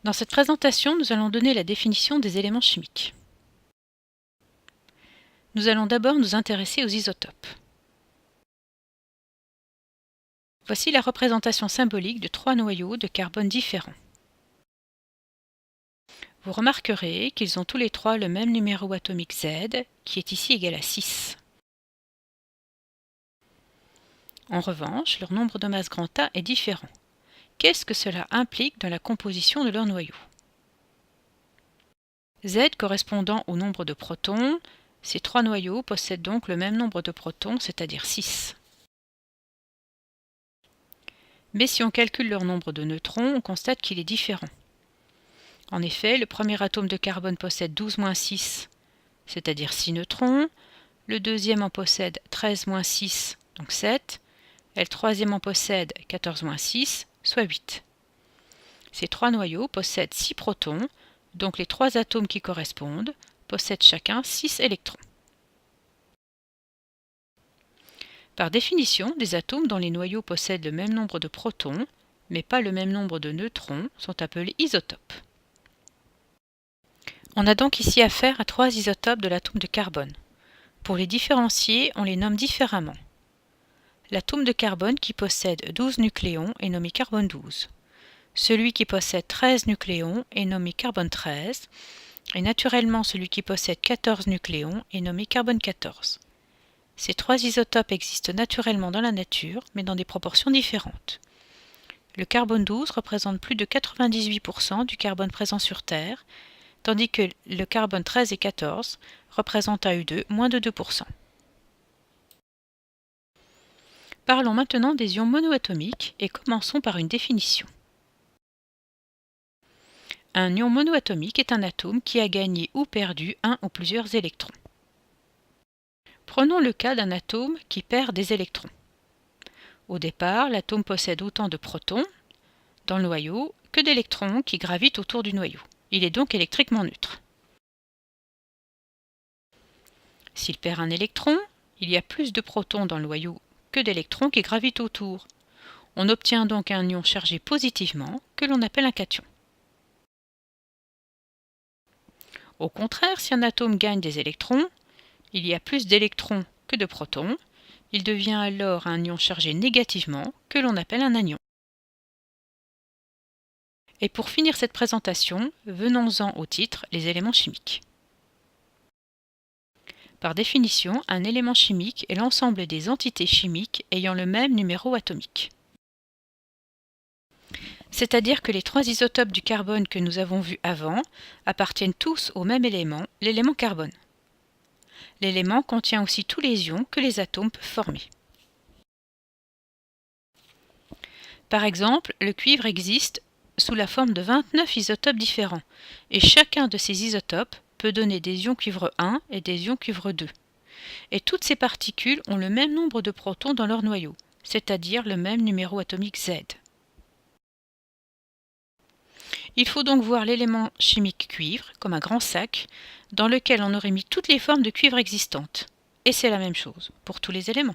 Dans cette présentation, nous allons donner la définition des éléments chimiques. Nous allons d'abord nous intéresser aux isotopes. Voici la représentation symbolique de trois noyaux de carbone différents. Vous remarquerez qu'ils ont tous les trois le même numéro atomique Z, qui est ici égal à 6. En revanche, leur nombre de masse grand A est différent. Qu'est-ce que cela implique dans la composition de leur noyau? Z correspondant au nombre de protons, ces trois noyaux possèdent donc le même nombre de protons, c'est-à-dire 6. Mais si on calcule leur nombre de neutrons, on constate qu'il est différent. En effet, le premier atome de carbone possède 12-6, c'est-à-dire 6 neutrons, le deuxième en possède 13-6, donc 7, et le troisième en possède 14-6, soit 8. Ces trois noyaux possèdent 6 protons, donc les trois atomes qui correspondent possèdent chacun 6 électrons. Par définition, des atomes dont les noyaux possèdent le même nombre de protons, mais pas le même nombre de neutrons, sont appelés isotopes. On a donc ici affaire à trois isotopes de l'atome de carbone. Pour les différencier, on les nomme différemment. L'atome de carbone qui possède 12 nucléons est nommé carbone 12. Celui qui possède 13 nucléons est nommé carbone 13. Et naturellement, celui qui possède 14 nucléons est nommé carbone 14. Ces trois isotopes existent naturellement dans la nature, mais dans des proportions différentes. Le carbone 12 représente plus de 98% du carbone présent sur Terre, tandis que le carbone 13 et 14 représentent à eux deux moins de 2%. Parlons maintenant des ions monoatomiques et commençons par une définition. Un ion monoatomique est un atome qui a gagné ou perdu un ou plusieurs électrons. Prenons le cas d'un atome qui perd des électrons. Au départ, l'atome possède autant de protons dans le noyau que d'électrons qui gravitent autour du noyau. Il est donc électriquement neutre. S'il perd un électron, il y a plus de protons dans le noyau que d'électrons qui gravitent autour. On obtient donc un ion chargé positivement que l'on appelle un cation. Au contraire, si un atome gagne des électrons, il y a plus d'électrons que de protons. Il devient alors un ion chargé négativement que l'on appelle un anion. Et pour finir cette présentation, venons-en au titre, les éléments chimiques. Par définition, un élément chimique est l'ensemble des entités chimiques ayant le même numéro atomique. C'est-à-dire que les trois isotopes du carbone que nous avons vus avant appartiennent tous au même élément, l'élément carbone. L'élément contient aussi tous les ions que les atomes peuvent former. Par exemple, le cuivre existe sous la forme de 29 isotopes différents, et chacun de ces isotopes peut donner des ions cuivre 1 et des ions cuivre 2. Et toutes ces particules ont le même nombre de protons dans leur noyau, c'est-à-dire le même numéro atomique Z. Il faut donc voir l'élément chimique cuivre comme un grand sac dans lequel on aurait mis toutes les formes de cuivre existantes. Et c'est la même chose pour tous les éléments.